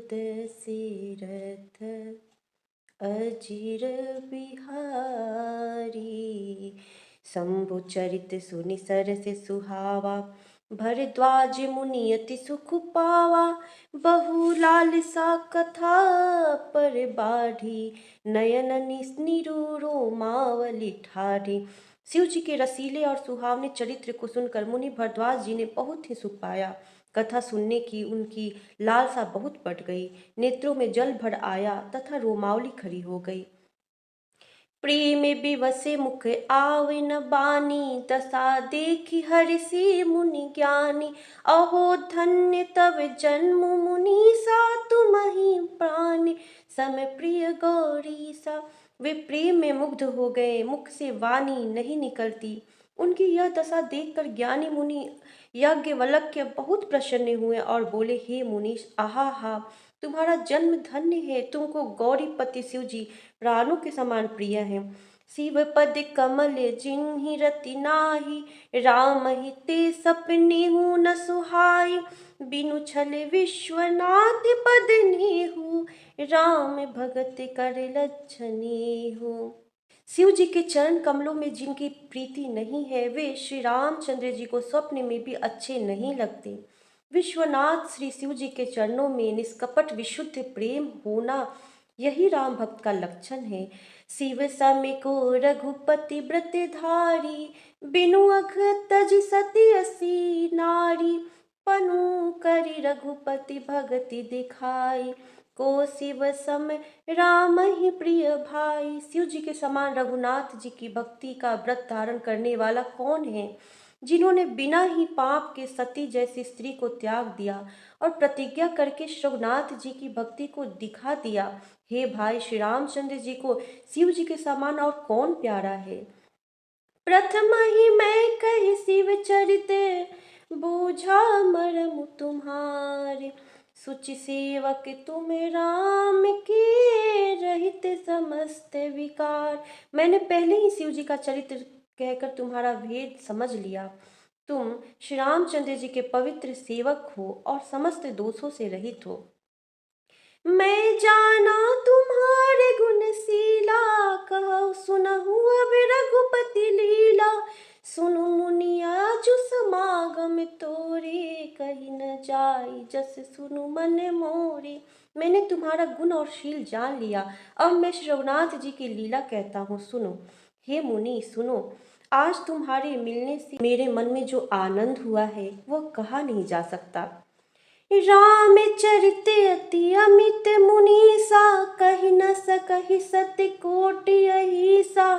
दशरथ अजिर बिहारी। शंभु चरित सुनि सरस सुहावा, भरद्वाज मुनि अति सुख पावा। बहु लालसा कथा पर बाढ़ी, नयन निरूरो मावली ठाढ़ी। शिव जी के रसीले और सुहावने चरित्र को सुनकर मुनि भरद्वाज जी ने बहुत ही सुख पाया। कथा सुनने की उनकी लालसा बहुत बढ़ गई, नेत्रों में जल भर आया तथा रोमावली खड़ी हो गई। प्रेम विवसे मुख आवे न बानी, दशा देखी हर्षि मुनि ज्ञानी। अहो धन्य तव जन्म मुनीसा, तुमहि प्राण सम प्रिय गौरीसा। वे प्रेम में मुग्ध हो गए, मुख से वाणी नहीं निकलती। उनकी यह दशा देखकर ज्ञानी मुनि याज्ञवल्क्य बहुत प्रसन्न हुए और बोले, हे मुनीश, आहा हा, तुम्हारा जन्म धन्य है। तुमको गौरीपति शिव जी प्राणों के समान प्रिय हैं। शिव पद कमल जिन्हि रति नाही, राम ही ते सपने हूँ न सुहाई। बिनु छल विश्वनाथ पद नेहु, राम भगत कर लछनेहु। शिव जी के चरण कमलों में जिनकी प्रीति नहीं है, वे श्री रामचंद्र जी को स्वप्न में भी अच्छे नहीं लगते। विश्वनाथ श्री शिव जी के चरणों में निष्कपट विशुद्ध प्रेम होना, यही राम भक्त का लक्षण है। शिव सम को रघुपति व्रत धारी, बिनु अघ तज सती असी नारी। पनु करि रघुपति भगति दिखाई, को शिव सम राम ही प्रिय भाई। शिव जी के समान रघुनाथ जी की भक्ति का व्रत धारण करने वाला कौन है, जिन्होंने बिना ही पाप के सती जैसी स्त्री को त्याग दिया और प्रतिज्ञा करके रघुनाथ जी की भक्ति को दिखा दिया। हे भाई, श्री रामचंद्र जी को शिव जी के समान और कौन प्यारा है। प्रथम ही मैं कही शिव चरित, बूझा मरम तुम्हारे। सुचि सेवक तुम राम के, रहित समस्त विकार। मैंने पहले ही शिव जी का चरित्र कहकर तुम्हारा भेद समझ लिया। तुम श्री रामचंद्र जी के पवित्र सेवक हो और समस्त दोषों से रहित हो। मैं जाना तुम्हारे गुणशीला, कहु सुनहु अब रघुपति लीला। सुनु मुनिया जो समागम तोरे, कही न जाई जस सुनु मन मोरे। मैंने तुम्हारा गुण और शील जान लिया, अब मैं श्री रघुनाथ जी की लीला कहता हूँ, सुनो। हे मुनि सुनो, आज तुम्हारे मिलने से मेरे मन में जो आनंद हुआ है वह कहा नहीं जा सकता। राम चरित अति अमित मुनीसा, कहि न सकहि सत्य कोटि अहिसा।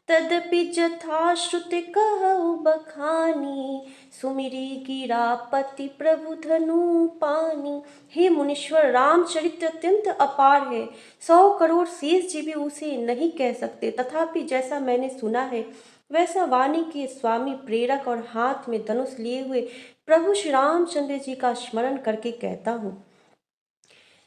तदपि जथा श्रुति कहु बखानी, सुमिरी गिरापति प्रभु धनु पानी। हे मुनीश्वर, रामचरित अत्यंत अपार है, 100 करोड़ शेष जी भी उसे नहीं कह सकते। तथापि जैसा मैंने सुना है वैसा वाणी के स्वामी, प्रेरक और हाथ में धनुष लिए हुए प्रभु श्री रामचंद्र जी का स्मरण करके कहता हूँ।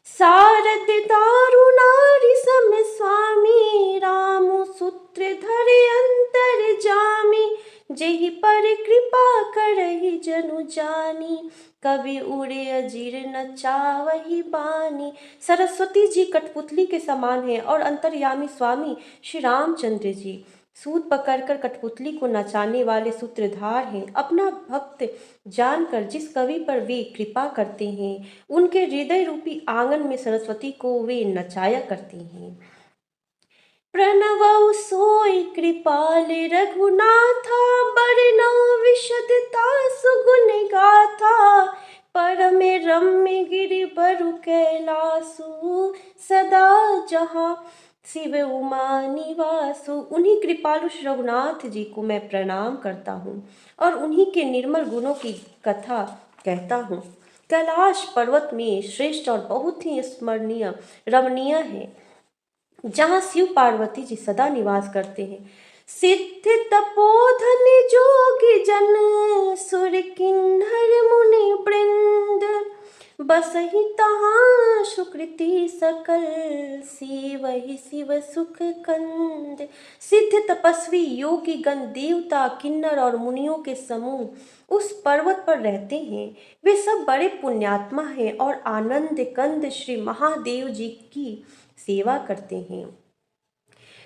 सारद दारुनारी सम स्वामी, राम सूत्र धरे अंतर जामी। जेहि पर कृपा करहि जनु जानी, कवि उड़े अजीर न चावहि बानी। सरस्वती जी कठपुतली के समान है और अंतर्यामी स्वामी श्री रामचंद्र जी सूत पकड़कर कठपुतली को नचाने वाले सूत्रधार हैं। अपना भक्त जानकर जिस कवि पर वे कृपा करते हैं, उनके हृदय रूपी आंगन में सरस्वती को वे नचाया करते हैं। प्रणवौ सोई कृपाल रघुनाथा, बरनौ विशदता सुगुण गाथा। परम रम्य गिरि बरु कैलासु, सदा जहाँ शिव उमा निवासु। उन्हीं कृपालु श्री रघुनाथ जी को मैं प्रणाम करता हूँ और उन्हीं के निर्मल गुणों की कथा कहता हूँ। कैलाश पर्वत में श्रेष्ठ और बहुत ही स्मरणीय रमणीय है, जहाँ शिव पार्वती जी सदा निवास करते हैं। सिद्ध तपोधन जोगी जन, सुर किन्नर मुनि वृंद। बसहि तहाँ सुकृति सकल, शिवहि शिव सुख कंद। सिद्ध तपस्वी योगी गण देवता किन्नर और मुनियों के समूह उस पर्वत पर रहते हैं। वे सब बड़े पुण्यात्मा हैं और आनंद कंद श्री महादेव जी की सेवा करते हैं।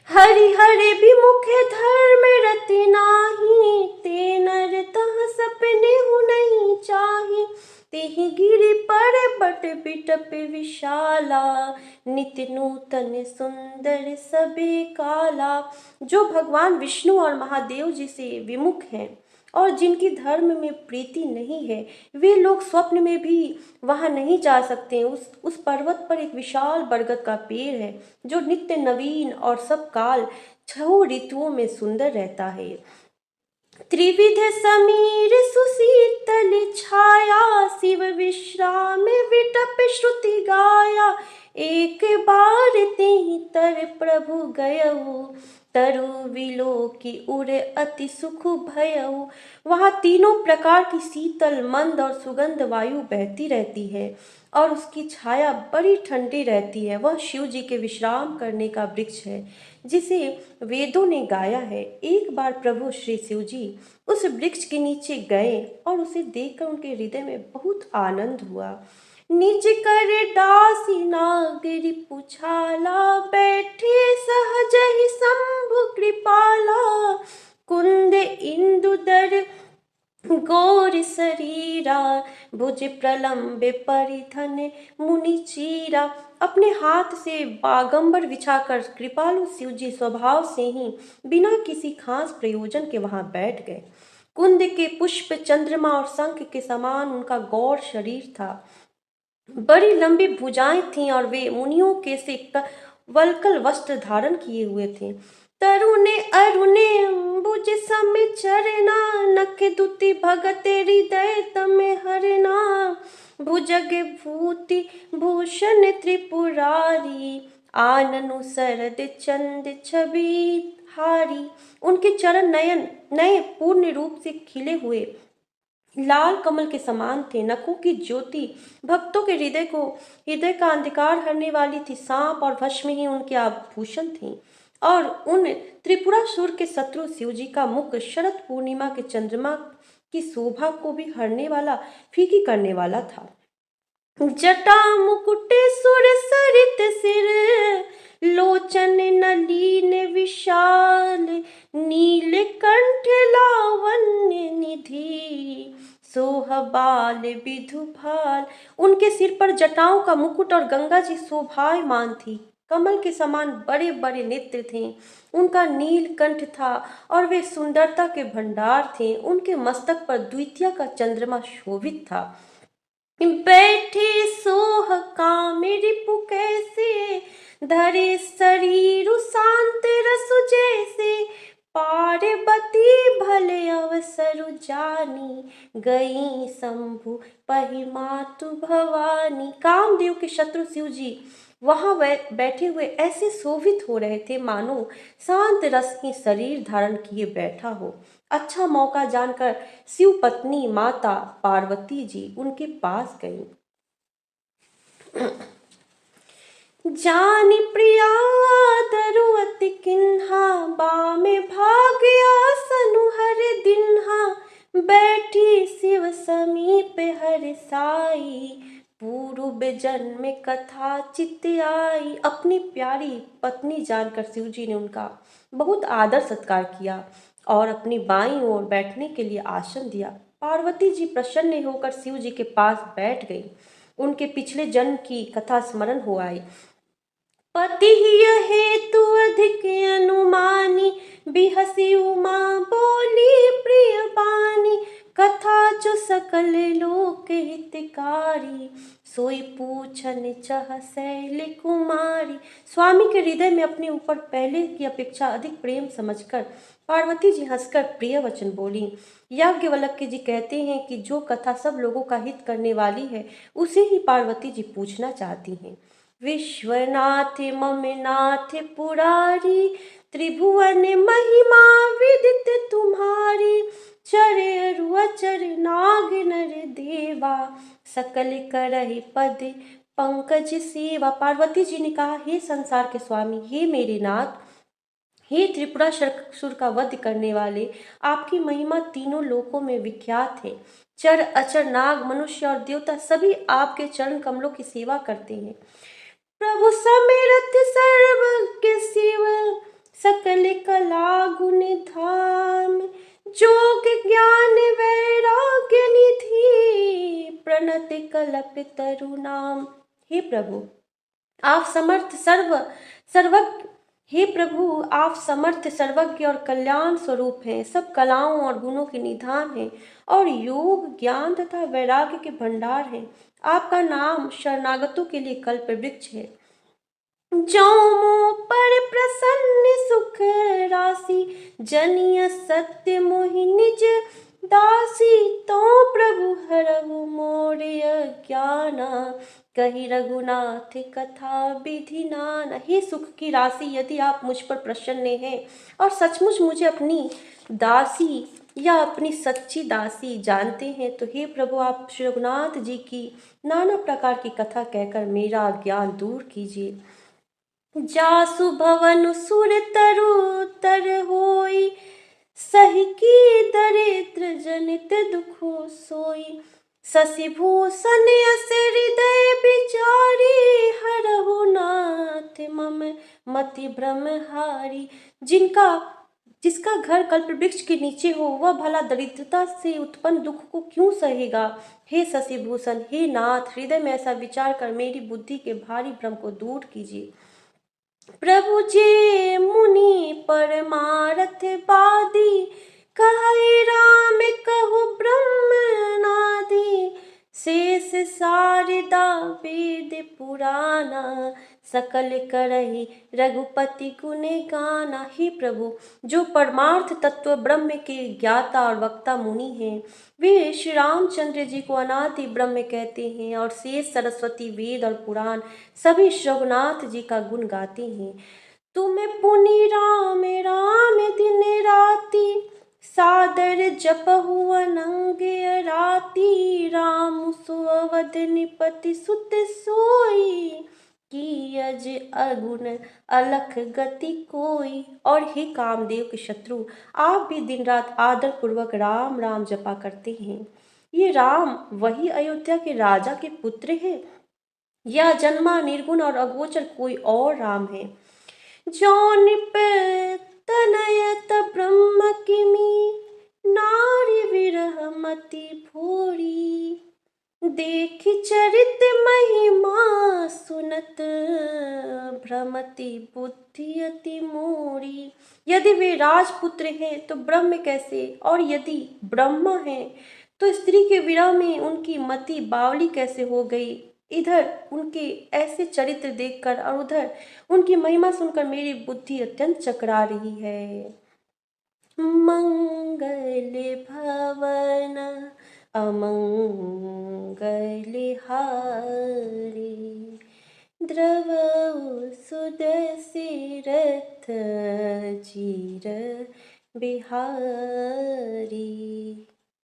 हरि हरि विमुख धर्म रति नाही, ते नर तह सपने हु नहीं चाही। तेहि गिरि पर्वत बिटप विशाला, नित्य नूतन सुंदर सबे काला। जो भगवान विष्णु और महादेव जी से विमुख हैं और जिनकी धर्म में प्रीति नहीं है, वे लोग स्वप्न में भी वहां नहीं जा सकते। उस पर्वत पर एक विशाल बरगद का पेड़ है जो नित्य नवीन और सब काल 6 ऋतुओं में सुंदर रहता है। त्रिविध समीर सुशीतल छाया, शिव विश्राम विटप श्रुति गाया। एक बार तेहि तर प्रभु गयऊ, तरु विलोकी उड़े अति सुख भयऊ। वहाँ तीनों प्रकार की शीतल मंद और सुगंध वायु बहती रहती है और उसकी छाया बड़ी ठंडी रहती है। वह शिव जी के विश्राम करने का वृक्ष है जिसे वेदों ने गाया है। एक बार प्रभु श्री शिव जी उस वृक्ष के नीचे गए और उसे देखकर उनके हृदय में बहुत आनंद हुआ। निज कर दासी नागरी पुछाला, बैठे सहज ही शंभु कृपाला। कुंद इंदुदर गौर शरीरा, भुज प्रलंबे परिधन मुनि चीरा। अपने हाथ से बागंबर बिछाकर कृपालु शिवजी स्वभाव से ही बिना किसी खास प्रयोजन के वहां बैठ गए। कुंद के पुष्प चंद्रमा और शंख के समान उनका गौर शरीर था। बड़ी लंबी भुजाएं थीं और वे मुनियों के से वल्कल वस्त्र धारण किए हुए थे। तरुणे अरुणे भुज सम चरना, नख दुति भगत हृदय तमे हरना। भुजग भूति भूषण त्रिपुरारी, आननु शरद चंद छवि हारी। उनके चरण नयन नए पूर्ण रूप से खिले हुए लाल कमल के समान थे। नखों की ज्योति भक्तों के हृदय का अंधकार हरने वाली थी। सांप और भस्म ही उनके आभूषण थे और उन त्रिपुरासुर के शत्रु शिवजी का मुख शरद पूर्णिमा के चंद्रमा की शोभा को भी हरने वाला, फीकी करने वाला था। जटा मुकुटे सुर सरित सिर, लोचन नलीन विशाल। नील कंठ लावण्य निधि, सोहबाल विधुभाल। उनके सिर पर जटाओं का मुकुट और गंगा जी शोभायमान थी। कमल के समान बड़े बड़े नेत्र थे। उनका नील कंठ था और वे सुंदरता के भंडार थे। उनके मस्तक पर द्वितीया का चंद्रमा शोभित था। बैठे सोह कामे रिपु कैसे, धरे शरीर शांत रसु जैसे। पार्वती भले अवसर जानी, गई शंभु पहि मातु भवानी। कामदेव के शत्रु शिव जी वहां बैठे हुए ऐसे शोभित हो रहे थे मानो शांत रस की शरीर धारण किए बैठा हो। अच्छा मौका जानकर शिव पत्नी माता पार्वती जी उनके पास गई। जानी प्रिया दरुअति किन्हा, बामे भाग्या सनु हर दिन्हा। बैठी शिव समीप हर साई, पूर्व जन्म कथा चित आई। अपनी प्यारी पत्नी जानकर शिव जी ने उनका बहुत आदर सत्कार किया और अपनी बाईं ओर बैठने के लिए आसन दिया। पार्वती जी प्रसन्न होकर शिव जी के पास बैठ गई। उनके पिछले जन्म की कथा स्मरण हो आई। पति हेतु अधिक अनुमानी, बिहसी उमा बोली प्रिय बानी। कथा जो सकल लोक हितकारी, सोई पूछन चाह शैल कुमारी। स्वामी के हृदय में अपने ऊपर पहले की अपेक्षा अधिक प्रेम समझकर पार्वती जी हंसकर प्रिय वचन बोली। याज्ञवल्क्य जी कहते हैं कि जो कथा सब लोगों का हित करने वाली है उसे ही पार्वती जी पूछना चाहती हैं। विश्वनाथ मम नाथ पुरारी, त्रिभुवन महिमा विदित तुम्हारी। चर अरु अचर नाग नर देवा, सकल करहि पद पंकज सेवा। पार्वती जी ने कहा, हे संसार के स्वामी, हे मेरे नाथ, हे त्रिपुरासुर का वध करने वाले, आपकी महिमा तीनों लोकों में विख्यात है। चर अचर नाग मनुष्य और देवता सभी आपके चरण कमलों की सेवा करते हैं। प्रभु समेरत सर्वज्ञ शिव, सकल कला गुण धाम। जोग ज्ञान वैराग्य निधि, प्रणत कलप तरु नाम। हे प्रभु आप समर्थ सर्वज्ञ, हे प्रभु आप समर्थ सर्वज्ञ और कल्याण स्वरूप हैं, सब कलाओं और गुणों के निधान हैं और योग ज्ञान तथा वैराग्य के भंडार हैं। आपका नाम शरणागतों के लिए कल्प वृक्ष है। जो मुँह पर प्रसन्न सुख राशि, जनिय सत्य मोहि निज दासी। तो प्रभु हरहु मोर अज्ञाना, कही रघुनाथ कथा विधि नाना। हे सुख की राशि, यदि आप मुझ पर प्रसन्न हैं और सचमुच मुझे अपनी दासी या अपनी सच्ची दासी जानते हैं, तो हे प्रभु आप श्री रघुनाथ जी की नाना प्रकार की कथा कहकर मेरा अज्ञान दूर कीजिए। जासु भवन सुर तरु तर होई, सही की दरिद्र जनित दुखो सोई। शशि भूषण अस हृदय बिचारी, हरहु नाथ मम मति भ्रमहारी। जिसका घर कल्प वृक्ष के नीचे हो, वह भला दरिद्रता से उत्पन्न दुख को क्यों सहेगा। हे शशि भूषण, हे नाथ, हृदय में ऐसा विचार कर मेरी बुद्धि के भारी भ्रम को दूर कीजिए। प्रभु जे मुनि परमारथ बादी, कहै राम कहु ब्रह्मनादि। शेष शारदा वेद पुराना, सकल करहि रघुपति गुण गाना। हे प्रभु जो परमार्थ तत्व ब्रह्म के ज्ञाता और वक्ता मुनि हैं, वे श्री रामचंद्र जी को अनादि ब्रह्म कहते हैं और शेष सरस्वती वेद और पुराण सभी रघुनाथ जी का गुण गाते हैं। तुम पुनि राम राम दिन राति, सादर जपहु अनंग राति। राम सो अवध निपति सुत सोई, की अज अगुण अलख गति कोई। और हे कामदेव के शत्रु, आप भी दिन रात आदर पूर्वक राम राम जपा करते हैं। ये राम वही अयोध्या के राजा के पुत्र हैं या जन्मा निर्गुण और अगोचर कोई और राम है। जौन तनयत ब्रह्म किमी, नारी विरह मति भोरी। देखि चरित महिमा सुनत, भ्रमति बुद्धि अति मोरी। यदि वे राजपुत्र हैं तो ब्रह्म कैसे, और यदि ब्रह्मा हैं तो स्त्री के विरह में उनकी मति बावली कैसे हो गई। इधर उनके ऐसे चरित्र देखकर और उधर उनकी महिमा सुनकर मेरी बुद्धि अत्यंत चकरा रही है। मंगल भवन अमंगल हारी, द्रवहु सुदर्शि रथ चीर बिहारी।